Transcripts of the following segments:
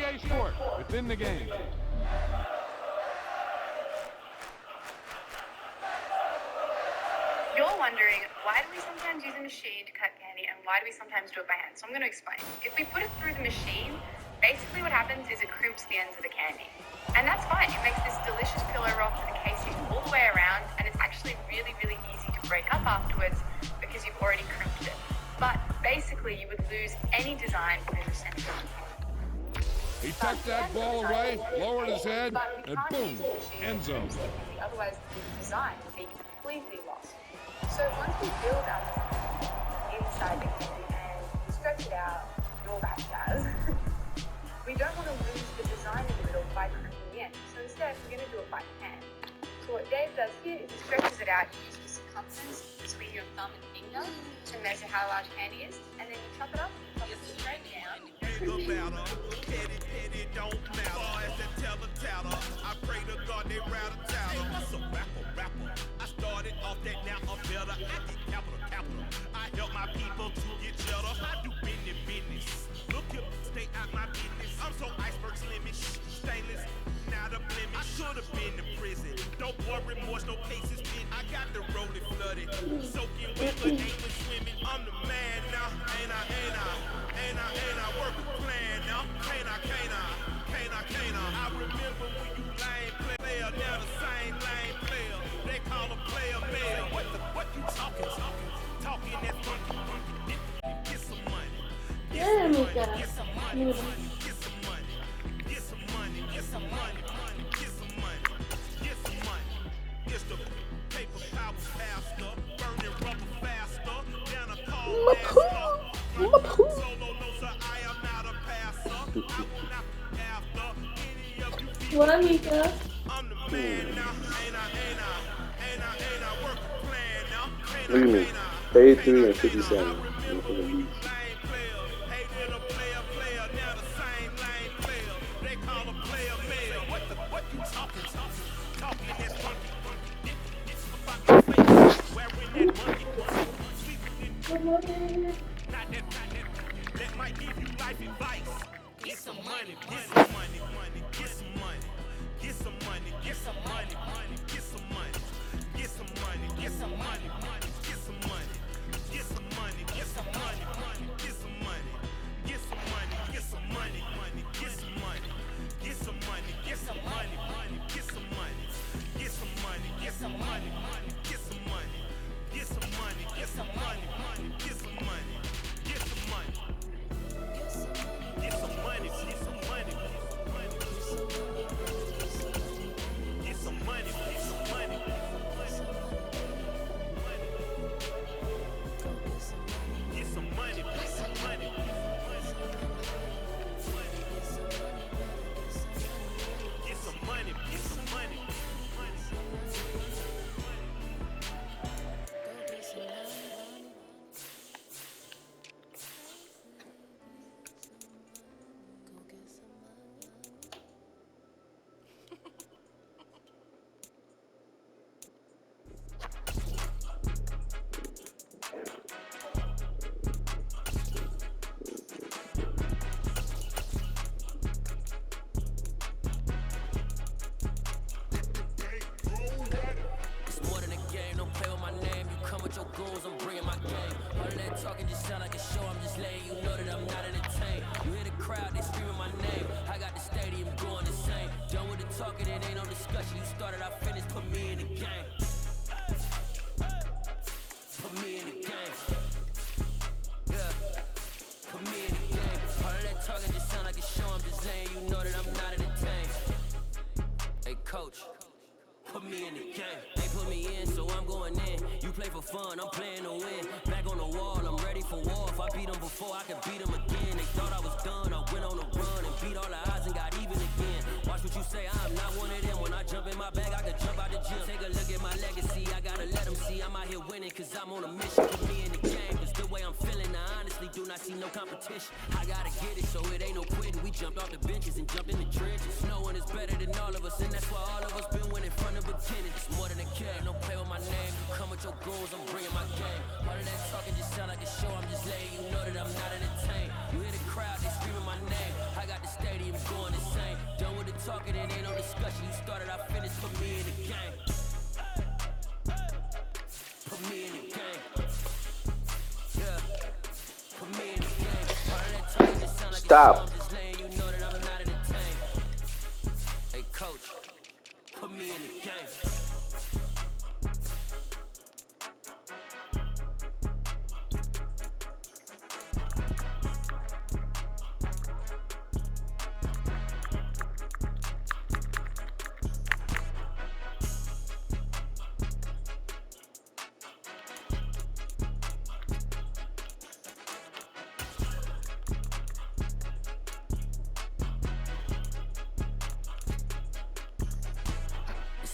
EA Sport. It's in the game. You're wondering, why do we sometimes use a machine to cut candy and why do we sometimes do it by hand? So I'm going to explain. If we put it through the machine, basically what happens is it crimps the ends of the candy. And that's fine. It makes this delicious pillow rock with the casing all the way around, and it's actually really, really easy to break up afterwards because you've already crimped it. But basically, you would lose any design within the center of the candy. He tucked that ball away, lowered his head, and boom, end zone. Otherwise, the design would be completely lost. So once we build our design inside the candy and we stretch it out and all that jazz, we don't want to lose the design in the middle by crimping the end. So instead, we're going to do it by hand. So what Dave does here is he stretches it out, he uses the circumference between your thumb and finger to measure how large candy is, and then you chop it up, chop it straight down. Petty don't matter. As the teller, I pray to God they rattle tattle. What's a rapper? I started off that, now I'm better. I get capital. I help my people to get cheddar. I do business. Look here, stay out my business. I'm so iceberg slimmish, stainless, not a blemish. I should have been to prison. Don't worry, remorse, no cases been. I got the rolling flooded, soaking with the ain't swimming. I'm the man now, ain't I? Work a plan now, can't I? I remember when you lame player, now the same lame player. They call a player mayor. What you talking that funky. Get some money. Get some money. It's the paper power faster, burning rubber faster, down a call faster. Solo no sir, I am not a passer. I will not after any of you. What amiga? I'm the man now, ain't I work a plan now. Look at me, 33 and 57 in the league. That might give you life advice. Get some money. Fun, I'm playing to win. Back on the wall, I'm ready for war. If I beat them before, I can beat them again. They thought I was done, I went on a run and beat all the odds and got even again. Watch what you say, I'm not one of them. When I jump in my bag, I can jump out the gym. Take a look at my legacy, I gotta let them see I'm out here winning, cause I'm on a mission. Put me in the game, but still way I'm feeling, I honestly do not see no competition. I gotta get it, so it ain't no quitting. We jumped off the benches and jumped in the trenches. No one is better than all of us, and that's why all of us been winning from the beginning. It's more than a kid, no play with my name. You come with your goals, I'm bringing my game. All of that talking just sound like a show, I'm just letting you know that I'm not entertained. You hear the crowd, they screaming my name. I got the stadium going insane. Done with the talking, it ain't no discussion. You started, I finished, put me in the game. Put me in the game. Yeah. Put me in the game. All of that talking just sound like Stop. a show, I'm just letting you know that I'm not entertained. Hey coach, put me in the game.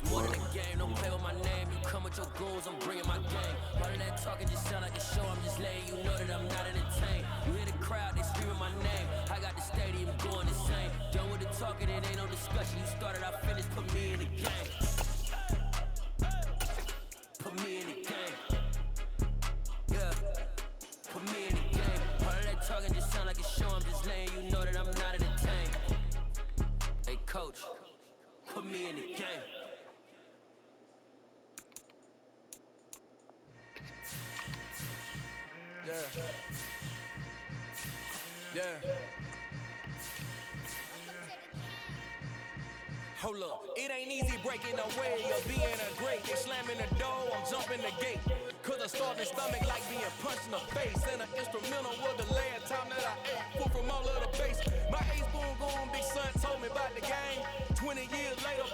More than a game, don't play with my name. You come with your goals, I'm bringing my game. All of that talking just sound like a show, I'm just letting you know that I'm not entertained. You hear the crowd, they screaming my name. I got the stadium going insane. Done with the talking, it ain't no discussion. You started, I finished, put me in the game. Put me in the game. Yeah. Put me in the game. All of that talking just sound like a show, I'm just letting you know that I'm not entertained. Hey coach, put me in the game. Yeah. Hold up, it ain't easy breaking away or being a great. They slamming the door, I'm jumping the gate. Cause I started stomach like being punched in the face. And an instrumental was the last time that I ate food from all of the base. My ace boom gone, big son told me about the game. 20 years later,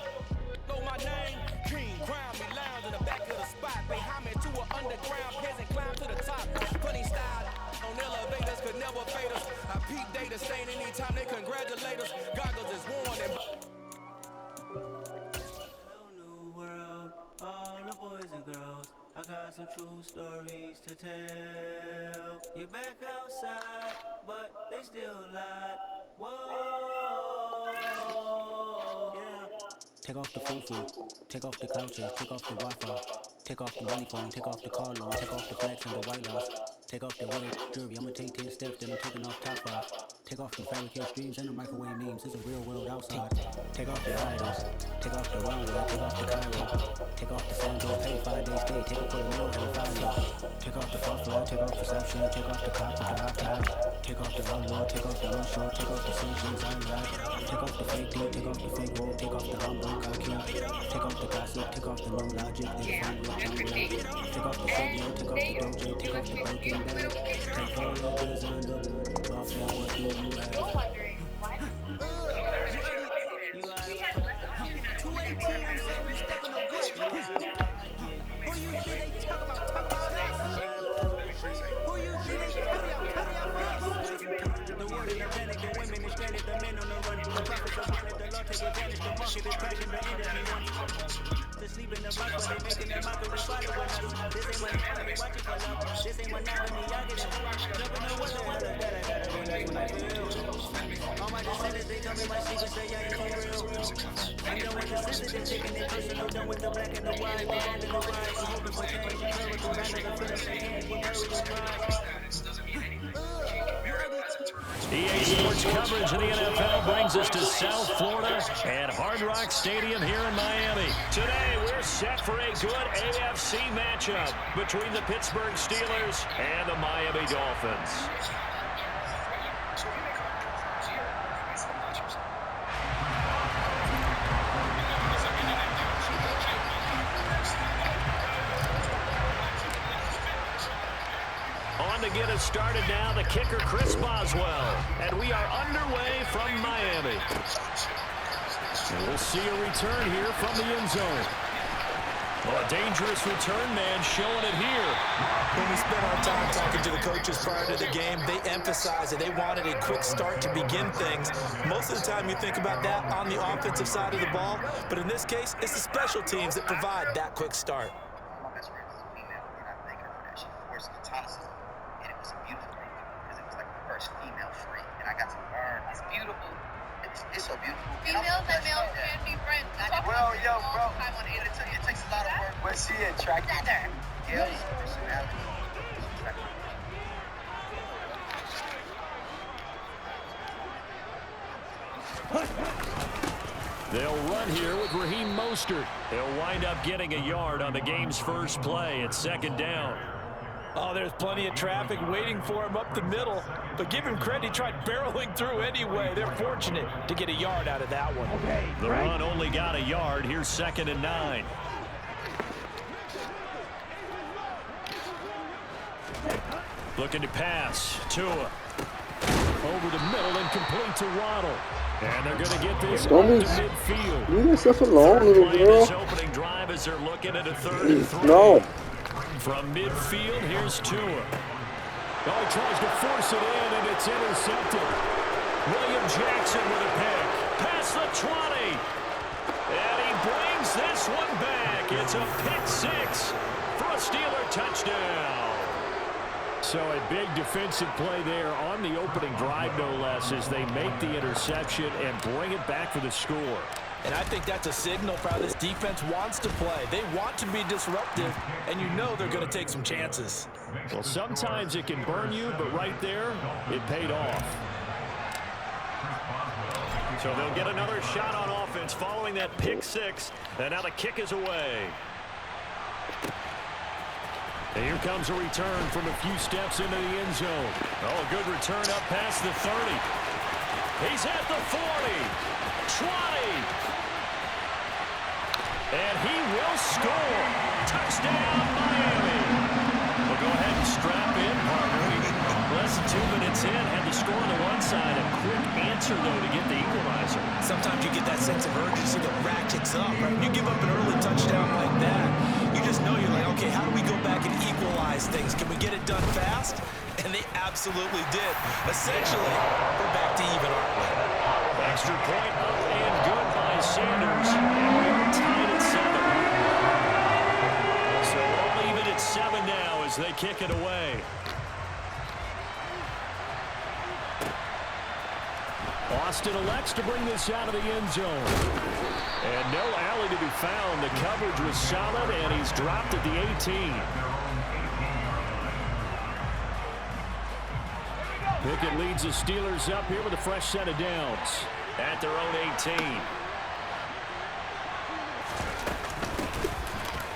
know my name. King, crown me, lounge in the back of the spot. Pay homage to an underground peasant, climb to the top. Funny style on elevators could never fade us. I peep data, saying anytime they congratulate us. Goggles is worn and New world, all the boys and girls. I got some true stories to tell. You're back outside, but they still lie. Whoa, yeah. Take off the foo-foo, take off the couches, take off the Wi-Fi, take off the money phone, take off the car loan, take off the flex and the white house, take off the wedding jewelry. I'ma take 10 steps, then I'm taking off top 5. Take off the fabricated streams and the microwave memes. It's a real world outside. Take off the idols, take off the runway, take off the Cairo, take off the sandals, pay 5 days stay, take it for the meal, have a fire. Take off the far fly, take off perception, take off the cop with the hot tag, take off the outlaw, take off the run short, take off the sanctions, I'm right. Take off the fake deal, take off the fake roll, take off the humble cocky, take off the gossip, take off the no logic, they find real jungle. Take off the signal, take off the dojo, take off the broken bag, take all the designer, off that what do you have? You're wondering why? You are 218, I'm saying we stepping on good. Who you think they talk about us? Who you think they carry out us? The world is panic, the women is stranded, the men on the run. The profits are wanted, the law take advantage, the market is crashing, the industry wants to sleep in the box, but they making their mockery following us. This ain't money, I be watching for love. This ain't monogamy, I get it. Jumping the weather, that I gotta be, that's when I feel. All my descendants, they tell me my secrets, say I ain't for real. I'm done with the sensitive, taking it personal, done with the black and the white, the wrong and the right. I'm hoping for change, clerical, not as a feeling, they can't, we're buried in pride. EA Sports coverage of the NFL brings us to South Florida at Hard Rock Stadium here in Miami. Today, we're set for a good AFC matchup between the Pittsburgh Steelers and the Miami Dolphins. On to get us started now, the kicker, Chris Boswell. And we are underway from Miami. And we'll see a return here from the end zone. Well, a dangerous return, man, showing it here. When we spent our time talking to the coaches prior to the game, they emphasized that they wanted a quick start to begin things. Most of the time you think about that on the offensive side of the ball, but in this case, it's the special teams that provide that quick start. My best friend is a female, and I think her that she forced a toss, and it was got some burn. It's beautiful. It's so beautiful. Females and males can be friends. Well, yo, bro. It takes a lot of work. But she attractive. Yeah, personality. They'll run here with Raheem Mostert. He'll wind up getting a yard on the game's first play. It's second down. Oh, there's plenty of traffic waiting for him up the middle. But give him credit, he tried barreling through anyway. They're fortunate to get a yard out of that one. The run only got a yard. Here's 2nd and 9. Looking to pass. Tua. Over the middle and complete to Waddle. And they're going to get this to midfield. Leave yourself alone, little girl. This opening drive as they're looking at a 3rd and 3. No. From midfield, here's Tua. Oh, he tries to force it in, and it's intercepted. William Jackson with a pick. Past the 20. And he brings this one back. It's a pick 6 for a Steeler touchdown. So a big defensive play there on the opening drive, no less, as they make the interception and bring it back for the score. And I think that's a signal for how this defense wants to play. They want to be disruptive, and you know they're going to take some chances. Well, sometimes it can burn you, but right there, it paid off. So they'll get another shot on offense following that pick 6, and now the kick is away. And here comes a return from a few steps into the end zone. Oh, a good return up past the 30. He's at the 40. 20. And he will score. Touchdown, Miami. Well, go ahead and strap in, partner. Less than 2 minutes in, had the score on the one side. A quick answer, though, to get the equalizer. Sometimes you get that sense of urgency that ratchets up, right? When you give up an early touchdown like that, you just know you're like, okay, how do we go back and equalize things? Can we get it done fast? And they absolutely did. Essentially, we're back to even, aren't we? Extra point up and good by Sanders. And we are tied at 7. So all even at 7 now as they kick it away. Austin elects to bring this out of the end zone. And no alley to be found. The coverage was solid, and he's dropped at the 18. Pickett leads the Steelers up here with a fresh set of downs at their own 18.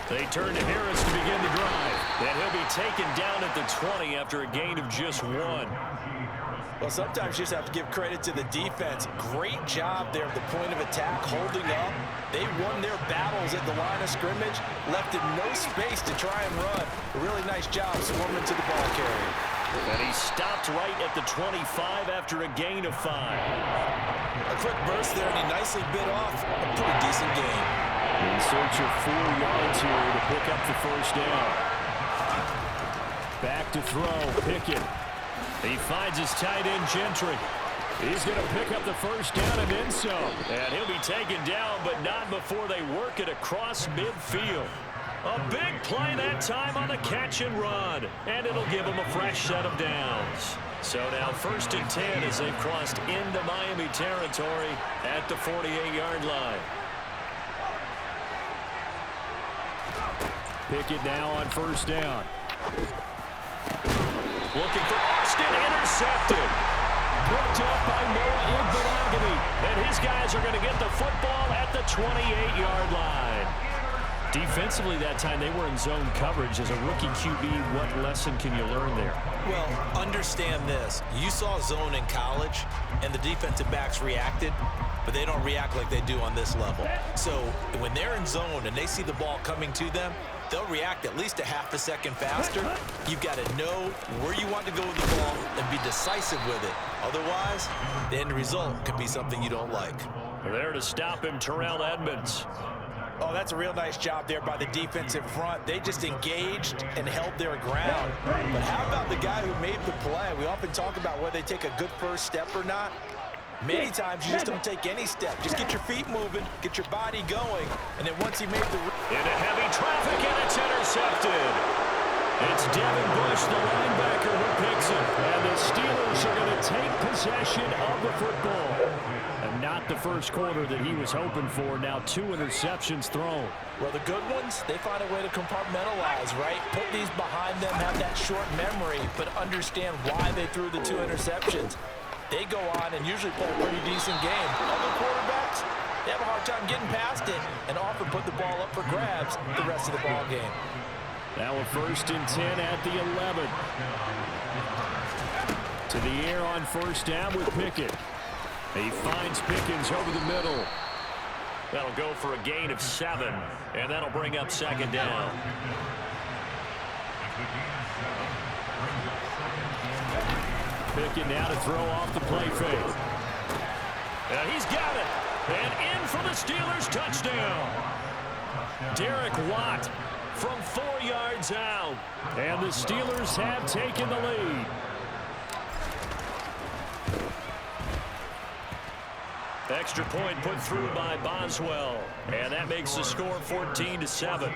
They turn to Harris to begin the drive. And he'll be taken down at the 20 after a gain of just 1. Well, sometimes you just have to give credit to the defense. Great job there at the point of attack, holding up. They won their battles at the line of scrimmage, left him no space to try and run. A really nice job swarming to the ball carrier. And he stopped right at the 25 after a gain of 5. A quick burst there, and he nicely bit off a pretty decent game. In search of 4 yards here to pick up the first down. Back to throw, Pickett. He finds his tight end, Gentry. He's going to pick up the first down and then some. And he'll be taken down, but not before they work it across midfield. A big play that time on the catch and run. And it'll give them a fresh set of downs. So now 1st and 10 as they've crossed into Miami territory at the 48-yard line. Pickett now on first down. Looking for Austin, intercepted. Picked up by Noah Igbinoghene. And his guys are going to get the football at the 28-yard line. Defensively that time, they were in zone coverage. As a rookie QB, what lesson can you learn there? Well, understand this. You saw zone in college, and the defensive backs reacted, but they don't react like they do on this level. So when they're in zone and they see the ball coming to them, they'll react at least a half a second faster. You've got to know where you want to go with the ball and be decisive with it. Otherwise, the end result could be something you don't like. There to stop him, Terrell Edmunds. Oh, that's a real nice job there by the defensive front. They just engaged and held their ground. But how about the guy who made the play? We often talk about whether they take a good first step or not. Many times you just don't take any step. Just get your feet moving, get your body going, and then once he made the... Into heavy traffic, and it's intercepted. It's Devin Bush, the linebacker, who picks it. And the Steelers are going to take possession of the football. And not the first quarter that he was hoping for. Now 2 interceptions thrown. Well, the good ones, they find a way to compartmentalize, right? Put these behind them, have that short memory, but understand why they threw the 2 interceptions. They go on and usually play a pretty decent game. Other quarterbacks, they have a hard time getting past it and often put the ball up for grabs the rest of the ball game. Now a 1st and 10 at the 11. To the air on 1st down with Pickett. He finds Pickens over the middle. That'll go for a gain of 7, and that'll bring up 2nd down. Pickett now to throw off the play fake. And he's got it. And in for the Steelers touchdown. Derek Watt from 4 yards out. And the Steelers have taken the lead. Extra point put through by Boswell. And that makes the score 14-7.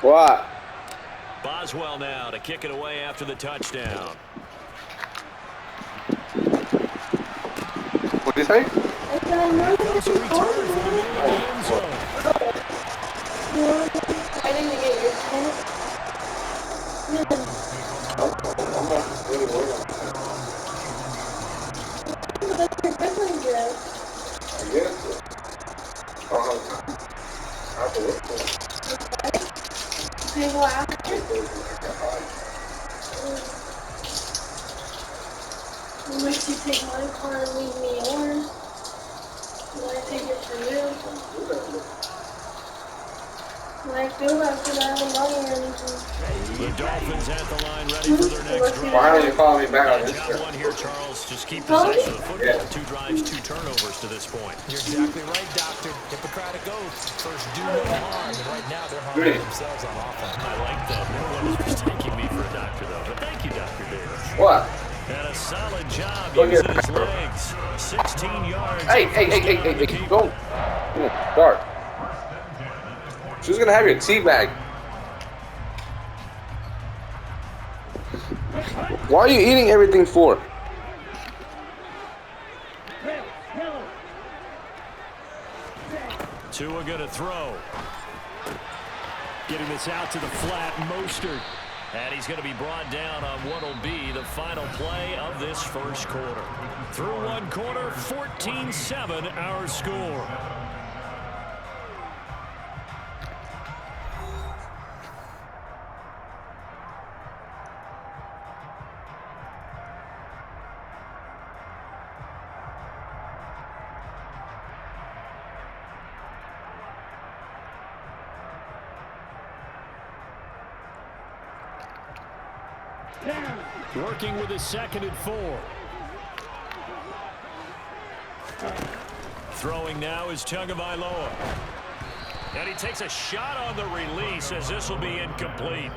What? Boswell now to kick it away after the touchdown. What do you say? Comes a return from the middle of the end zone. I need to get your pen. That's your Brooklyn dress. I guess so. I have to look for it. Okay, well, after. Unless you take my car and leave me yours. Will I take it for you? I feel like I have money or anything. The Dolphins at the line ready for their next drive. Why don't you follow me back on this Job trip? one here, Charles. Just keep possession of the football. Yeah. 2 drives, 2 turnovers to this point. You're exactly right, Doctor. Hippocratic oath. First, do no harm. And right now, they're harming themselves on offense. I like that. No one is mistaking me for a doctor, though. But thank you, Dr. Davis. What? And a solid job Look using here. his legs. 16 yards. Hey, go. Start. She's gonna have your tea bag. Why are you eating everything for? Tua gonna throw. Getting this out to the flat, Mostert. And he's going to be brought down on what will be the final play of this first quarter. Through 1 quarter, 14-7 our score. Working with his 2nd and 4. Throwing now is Tagovailoa. And he takes a shot on the release as this will be incomplete.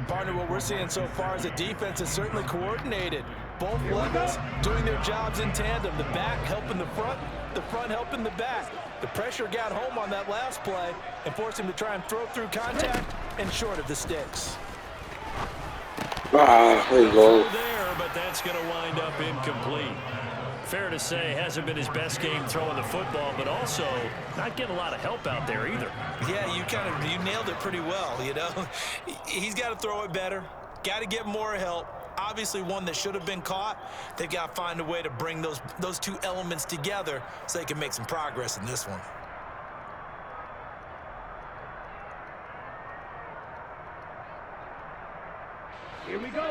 Partner, what we're seeing so far is the defense is certainly coordinated. Both levels doing their jobs in tandem. The back helping the front helping the back. The pressure got home on that last play and forced him to try and throw through contact and short of the sticks. There you go. There, but that's going to wind up incomplete. Fair to say, hasn't been his best game throwing the football, but also not getting a lot of help out there either. Yeah, you nailed it pretty well, you know. He's got to throw it better, got to get more help. Obviously one that should have been caught. They've got to find a way to bring those 2 elements together so they can make some progress in this one. Here we go.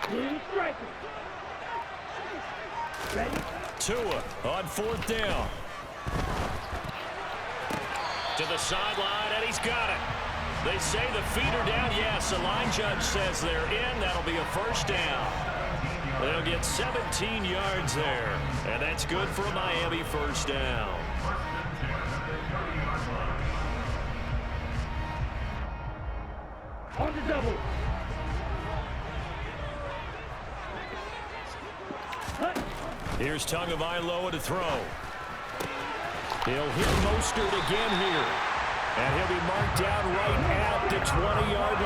Clean striker. Ready? Tua on 4th down. To the sideline, and he's got it. They say the feet are down. Yes, the line judge says they're in. That'll be a first down. They'll get 17 yards there. And that's good for a Miami first down. On the double. Here's Tagovailoa to throw. He'll hit Mostert again here. And he'll be marked down right at the 20-yard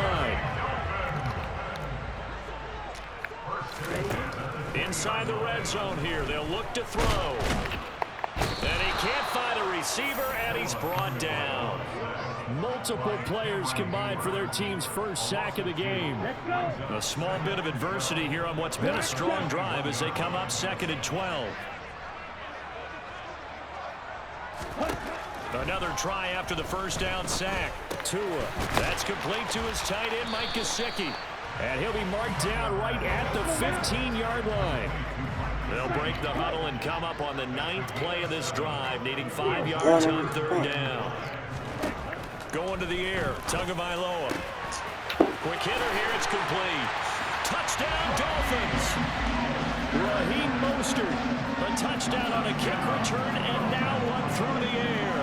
line. Inside the red zone here. They'll look to throw. And he can't find a receiver, and he's brought down. Multiple players combined for their team's first sack of the game. A small bit of adversity here on what's been a strong drive as they come up 2nd and 12. Another try after the first down sack. Tua. That's complete to his tight end, Mike Gesicki. And he'll be marked down right at the 15-yard line. They'll break the huddle and come up on the 9th play of this drive, needing 5 yards on 3rd down. Going to the air, Tagovailoa. Quick hitter here, it's complete. Touchdown, Dolphins. Raheem Mostert, a touchdown on a kick return, and now one through the air.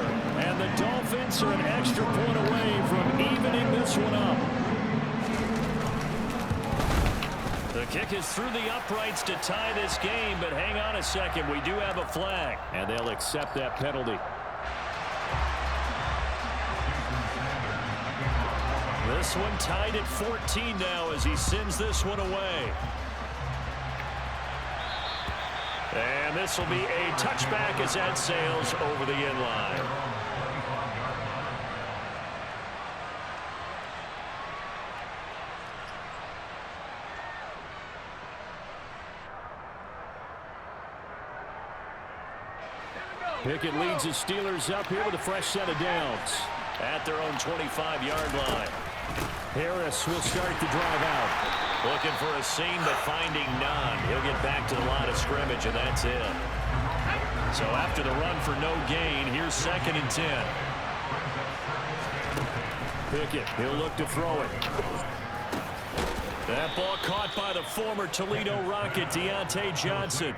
And the Dolphins are an extra point away from evening this one up. The kick is through the uprights to tie this game, but hang on a second, we do have a flag. And they'll accept that penalty. This one tied at 14 now as he sends this one away. And this will be a touchback as that sails over the end line. Pickett leads the Steelers up here with a fresh set of downs at their own 25-yard line. Harris will start the drive out. Looking for a seam, but finding none. He'll get back to the line of scrimmage, and that's it. So after the run for no gain, here's 2nd and 10. Pickett, he'll look to throw it. That ball caught by the former Toledo Rocket, Deontay Johnson.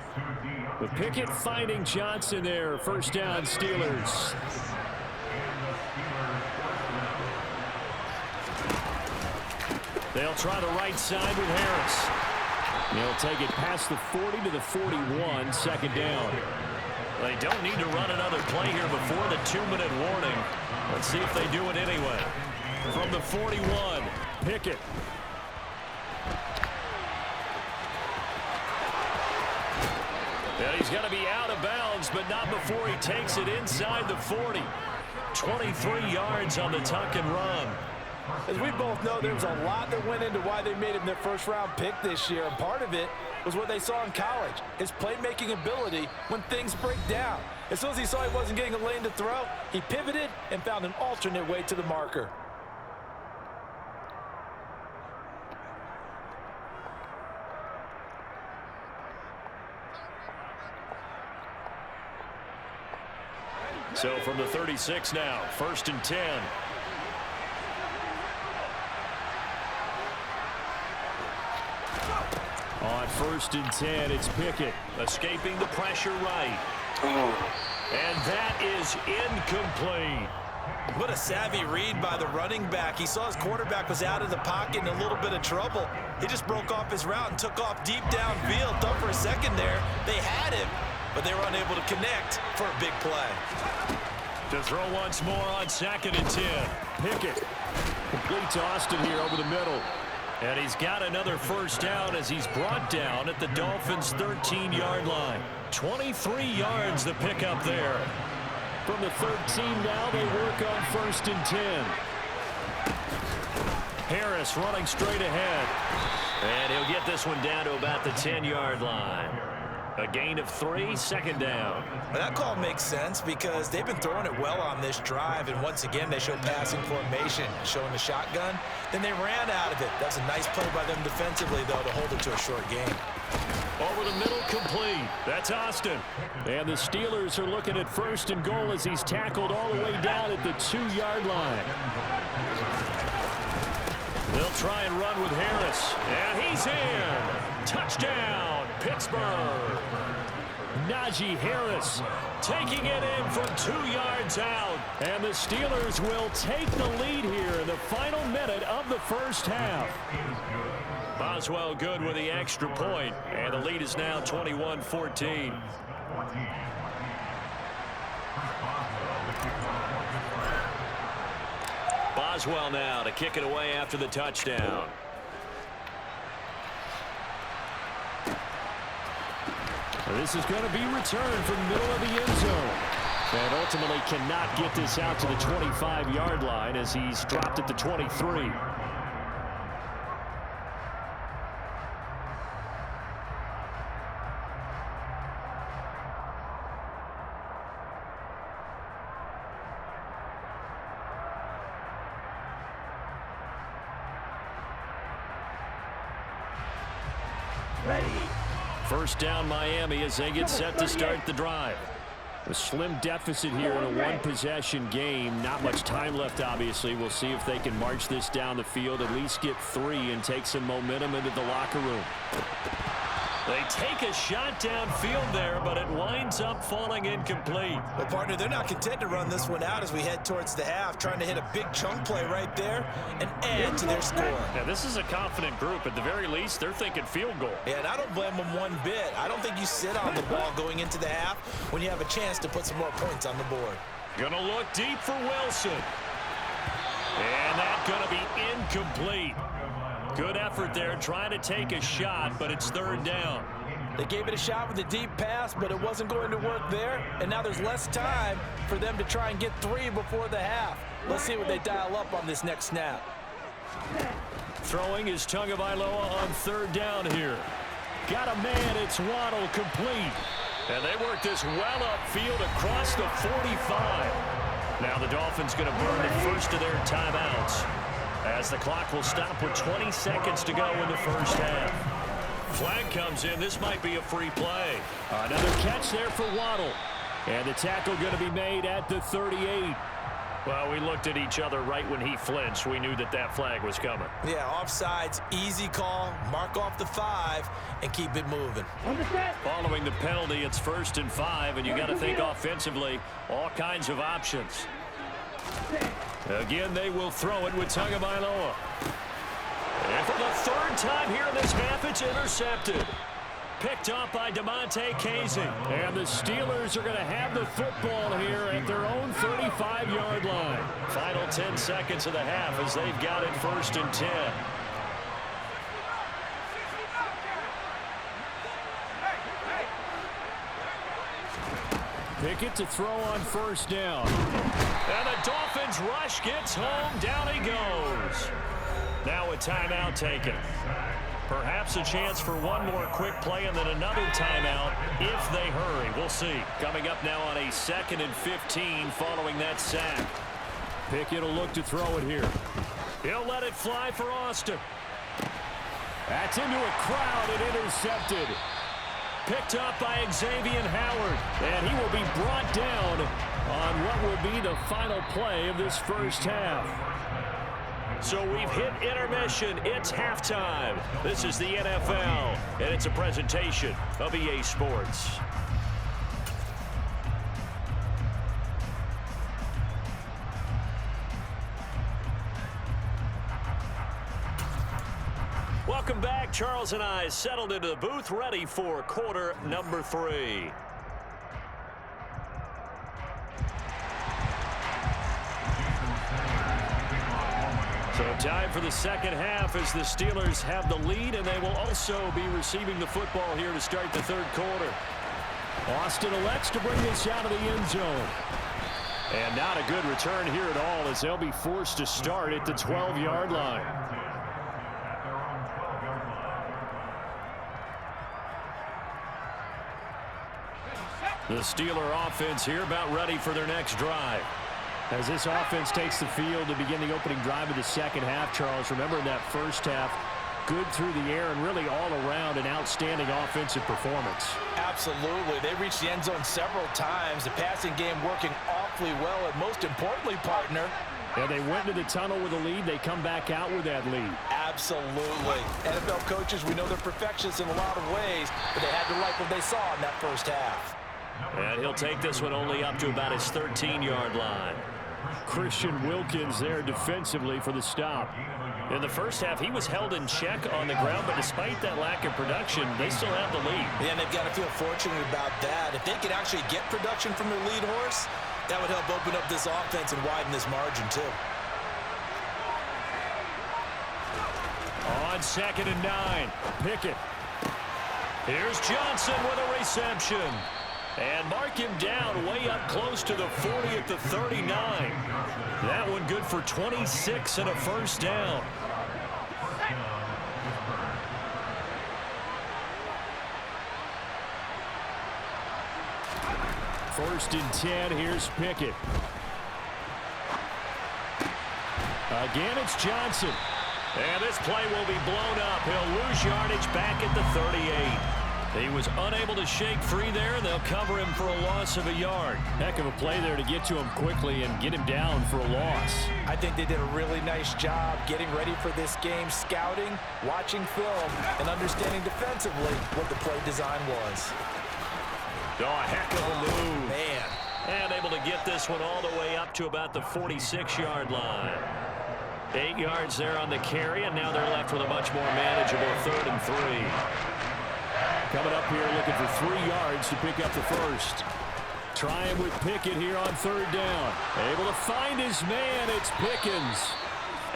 With Pickett finding Johnson there, first down Steelers. They'll try the right side with Harris. He'll take it past the 40 to the 41, 2nd down. They don't need to run another play here before the 2-minute warning. Let's see if they do it anyway. From the 41, Pickett. And he's going to be out of bounds, but not before he takes it inside the 40. 23 yards on the tuck and run. As we both know, there was a lot that went into why they made him their first-round pick this year, and part of it was what they saw in college, his playmaking ability when things break down. As soon as he saw he wasn't getting a lane to throw, he pivoted and found an alternate way to the marker. So from the 36 now, 1st and 10. On 1st and 10, it's Pickett. Escaping the pressure right. And that is incomplete. What a savvy read by the running back. He saw his quarterback was out of the pocket in a little bit of trouble. He just broke off his route and took off deep downfield. Thought for a second there they had him, but they were unable to connect for a big play. To throw once more on 2nd and 10. Pickett. Complete to Austin here over the middle. And he's got another first down as he's brought down at the Dolphins' 13-yard line. 23 yards the pickup there. From the 13 now, they work on 1st and 10. Harris running straight ahead. And he'll get this one down to about the 10-yard line. A gain of 3, 2nd down. Well, that call makes sense because they've been throwing it well on this drive, and once again they show passing formation, showing the shotgun. Then they ran out of it. That's a nice play by them defensively, though, to hold it to a short game. Over the middle, complete. That's Austin. And the Steelers are looking at 1st and goal as he's tackled all the way down at the 2-yard line. They'll try and run with Harris. And he's in. Touchdown, Pittsburgh. Najee Harris taking it in from 2 yards out. And the Steelers will take the lead here in the final minute of the first half. Boswell good with the extra point. And the lead is now 21-14. Boswell now to kick it away after the touchdown. This is going to be returned from the middle of the end zone. And ultimately cannot get this out to the 25-yard line as he's dropped at the 23. First down Miami as they get set to start the drive. A slim deficit here in a one-possession game. Not much time left, obviously. We'll see if they can march this down the field, at least get 3 and take some momentum into the locker room. They take a shot downfield there, but it winds up falling incomplete. Well, partner, they're not content to run this one out as we head towards the half, trying to hit a big chunk play right there and add to their score. Yeah, this is a confident group. At the very least, they're thinking field goal. Yeah, and I don't blame them one bit. I don't think you sit on the ball going into the half when you have a chance to put some more points on the board. Gonna look deep for Wilson. And that's gonna be incomplete. Good effort there trying to take a shot, but it's third down. They gave it a shot with a deep pass, but it wasn't going to work there. And now there's less time for them to try and get 3 before the half. Let's see what they dial up on this next snap. Throwing is Tagovailoa on third down here. Got a man, it's Waddle, complete. And they work this well upfield across the 45. Now the Dolphins going to burn the first of their timeouts, as the clock will stop with 20 seconds to go in the first half. Flag comes in. This might be a free play. Another catch there for Waddle. And the tackle going to be made at the 38. Well, we looked at each other right when he flinched. We knew that that flag was coming. Yeah, offsides, easy call. Mark off the 5 and keep it moving. Following the penalty, it's 1st and 5, and you got to think offensively, all kinds of options. Again, they will throw it with Tagovailoa. And for the 3rd time here in this half, it's intercepted. Picked up by DeMonte Casey. And the Steelers are going to have the football here at their own 35-yard line. Final 10 seconds of the half as they've got it 1st and 10. Pickett to throw on 1st down. And the Dolphins rush gets home. Down he goes. Now a timeout taken. Perhaps a chance for one more quick play and then another timeout if they hurry. We'll see. Coming up now on a 2nd and 15 following that sack. Pickett will look to throw it here. He'll let it fly for Austin. That's into a crowd and intercepted. Picked up by Xavier Howard. And he will be brought down on what will be the final play of this first half. So we've hit intermission. It's halftime. This is the NFL, and it's a presentation of EA Sports. Welcome back. Charles and I settled into the booth, ready for quarter number 3. So time for the second half as the Steelers have the lead, and they will also be receiving the football here to start the 3rd quarter. Austin elects to bring this out of the end zone. And not a good return here at all as they'll be forced to start at the 12-yard line. The Steeler offense here about ready for their next drive. As this offense takes the field to begin the opening drive of the second half, Charles, remember in that first half, good through the air and really all around an outstanding offensive performance. Absolutely. They reached the end zone several times. The passing game working awfully well, and most importantly, partner, And they went to the tunnel with a lead. They come back out with that lead. Absolutely. NFL coaches, we know they're perfectionists in a lot of ways, but they had to like what they saw in that first half. And he'll take this one only up to about his 13-yard line. Christian Wilkins there defensively for the stop. In the first half, he was held in check on the ground, but despite that lack of production, they still have the lead. Yeah, and they've got to feel fortunate about that. If they could actually get production from their lead horse, that would help open up this offense and widen this margin, too. On 2nd and 9, Pickett. Here's Johnson with a reception. And mark him down way up close to the 40 at the 39. That one good for 26 and a first down. First and 10, here's Pickett. Again, it's Johnson. And this play will be blown up. He'll lose yardage back at the 38. He was unable to shake free there, and they'll cover him for a loss of a yard. Heck of a play there to get to him quickly and get him down for a loss. I think they did a really nice job getting ready for this game, scouting, watching film, and understanding defensively what the play design was. Oh, a heck of a move. Man. And able to get this one all the way up to about the 46-yard line. 8 yards there on the carry, and now they're left with a much more manageable 3rd and 3. Coming up here looking for 3 yards to pick up the first. Trying with Pickett here on 3rd down. Able to find his man. It's Pickens.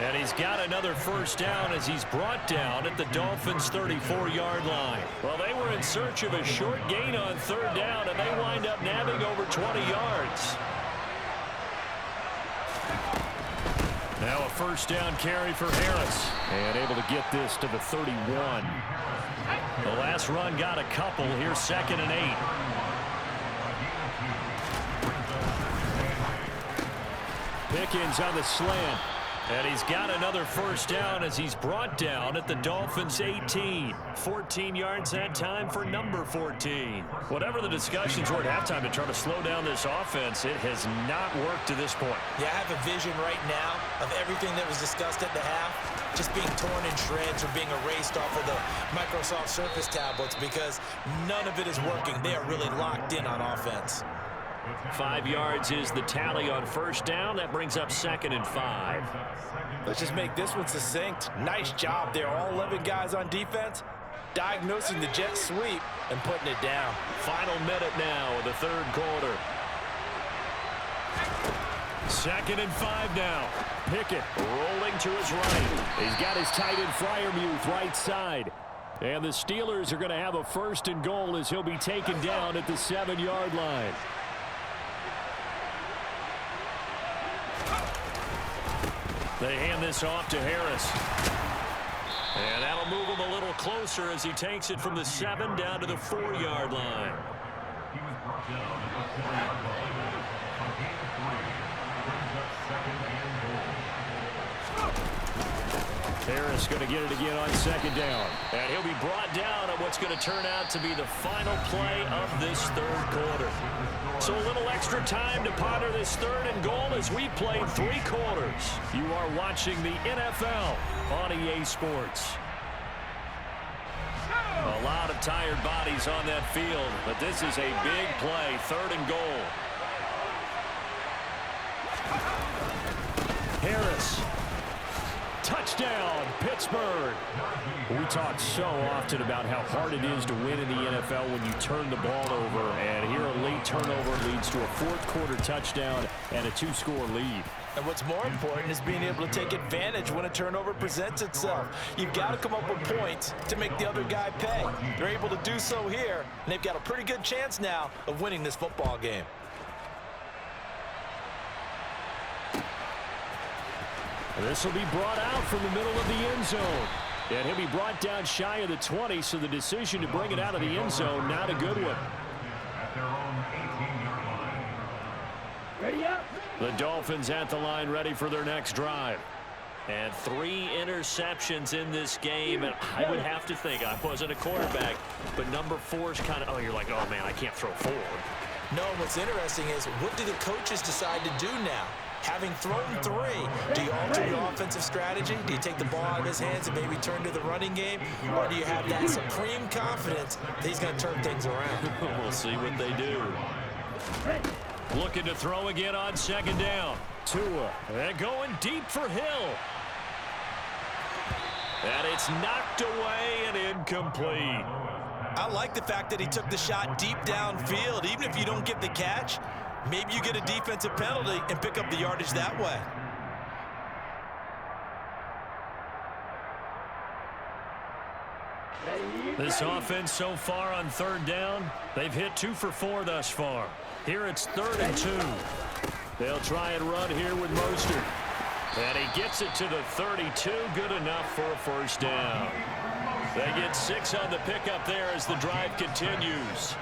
And he's got another first down as he's brought down at the Dolphins' 34-yard line. Well, they were in search of a short gain on 3rd down, and they wind up nabbing over 20 yards. Now a first down carry for Harris. And able to get this to the 31. The last run got a couple. Here's 2nd and 8. Pickens on the slant. And he's got another first down as he's brought down at the Dolphins' 18. 14 yards that time for number 14. Whatever the discussions were at halftime to try to slow down this offense, it has not worked to this point. Yeah, I have a vision right now of everything that was discussed at the half just being torn in shreds or being erased off of the Microsoft Surface tablets because none of it is working. They are really locked in on offense. 5 yards is the tally on first down. That brings up 2nd and 5. Let's just make this one succinct. Nice job there. All 11 guys on defense diagnosing the jet sweep and putting it down. Final minute now of the 3rd quarter. 2nd and 5 now. Pickett rolling to his right. He's got his tight end Freiermuth right side. And the Steelers are going to have a 1st and goal as he'll be taken down at the 7-yard line. They hand this off to Harris. And that'll move him a little closer as he takes it from the 7 down to the 4-yard line. Harris going to get it again on 2nd down. And he'll be brought down on what's going to turn out to be the final play of this 3rd quarter. So a little extra time to ponder this 3rd and goal as we play 3 quarters. You are watching the NFL on EA Sports. A lot of tired bodies on that field, but this is a big play, 3rd and goal. Harris. Touchdown, Pittsburgh. We talk so often about how hard it is to win in the NFL when you turn the ball over, and here a late turnover leads to a 4th quarter touchdown and a 2-score lead. And what's more important is being able to take advantage when a turnover presents itself. You've got to come up with points to make the other guy pay. They're able to do so here, and they've got a pretty good chance now of winning this football game. This will be brought out from the middle of the end zone. And he'll be brought down shy of the 20, so the decision to bring it out of the end zone, not a good one. Ready up. The Dolphins at the line, ready for their next drive. And 3 interceptions in this game, and I would have to think, I wasn't a quarterback, but number 4 is kind of, oh, you're like, oh, man, I can't throw forward. No, what's interesting is, what do the coaches decide to do now? Having thrown 3, do you alter your offensive strategy? Do you take the ball out of his hands and maybe turn to the running game? Or do you have that supreme confidence that he's going to turn things around? We'll see what they do. Looking to throw again on second down. Tua, and going deep for Hill. And it's knocked away and incomplete. I like the fact that he took the shot deep downfield. Even if you don't get the catch, maybe you get a defensive penalty and pick up the yardage that way. This offense so far on third down, they've hit 2 for 4 thus far. Here it's 3rd and 2. They'll try and run here with Mostert. And he gets it to the 32, good enough for a first down. They get 6 on the pickup there as the drive continues.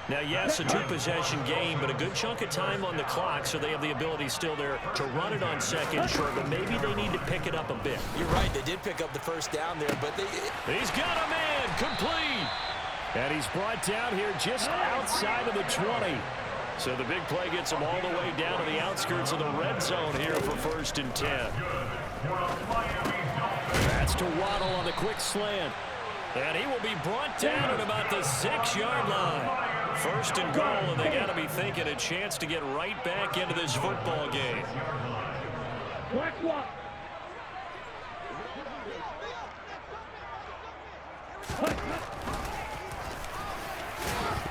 Now, yes, a 2-possession game, but a good chunk of time on the clock, so they have the ability still there to run it on second short, but maybe they need to pick it up a bit. You're right, they did pick up the first down there, but He's got a man, complete. And he's brought down here just outside of the 20. So the big play gets him all the way down to the outskirts of the red zone here for 1st and 10. That's to Waddle on the quick slant. And he will be brought down at about the 6-yard line. 1st and goal, and they got to be thinking a chance to get right back into this football game.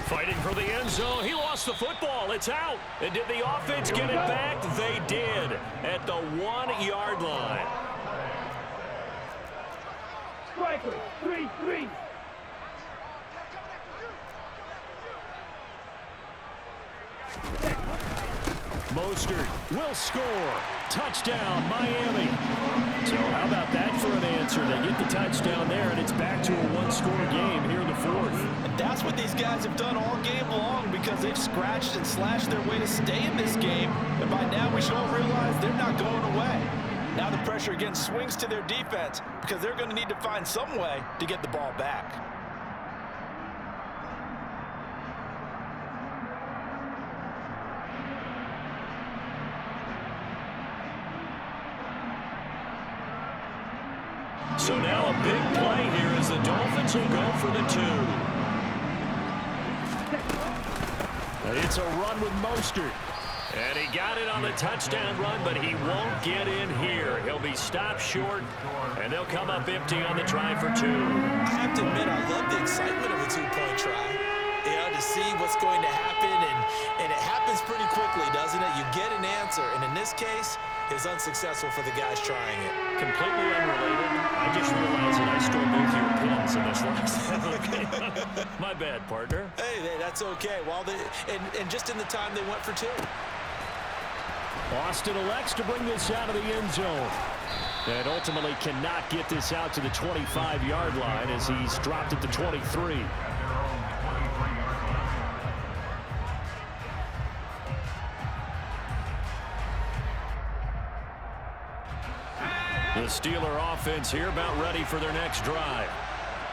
Fighting for the end zone. He lost the football. It's out. And did the offense get it back? They did at the 1-yard line. Striker, 3-3. Mostert will score. Touchdown, Miami. So how about that for an answer? They get the touchdown there, and it's back to a 1-score game here in the 4th. And that's what these guys have done all game long because they've scratched and slashed their way to stay in this game. And by now we should all realize they're not going away. Now the pressure again swings to their defense because they're going to need to find some way to get the ball back. So now a big play here as the Dolphins will go for the 2. It's a run with Mostert. And he got it on the touchdown run, but he won't get in here. He'll be stopped short, and they'll come up empty on the try for 2. I have to admit, I love the excitement of a 2-point try. You know, to see what's going to happen, and it happens pretty quickly, doesn't it? You get an answer, and in this case, it's unsuccessful for the guys trying it. Completely unrelated. I just realized that I stole both your pins in this last okay. My bad, partner. Hey, that's okay. Well, and just in the time they went for 2. Austin elects to bring this out of the end zone. And ultimately cannot get this out to the 25-yard line as he's dropped at the 23. The Steeler offense here about ready for their next drive.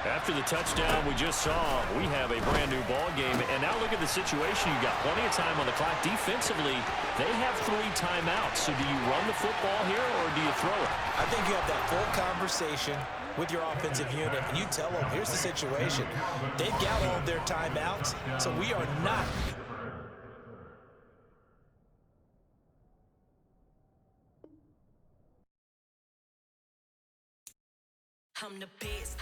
After the touchdown we just saw, we have a brand new ball game. And now look at the situation. You got plenty of time on the clock. Defensively, they have 3 timeouts. So do you run the football here or do you throw it? I think you have that full conversation with your offensive unit, and you tell them, here's the situation. They've got all of their timeouts, so we are not I'm the best.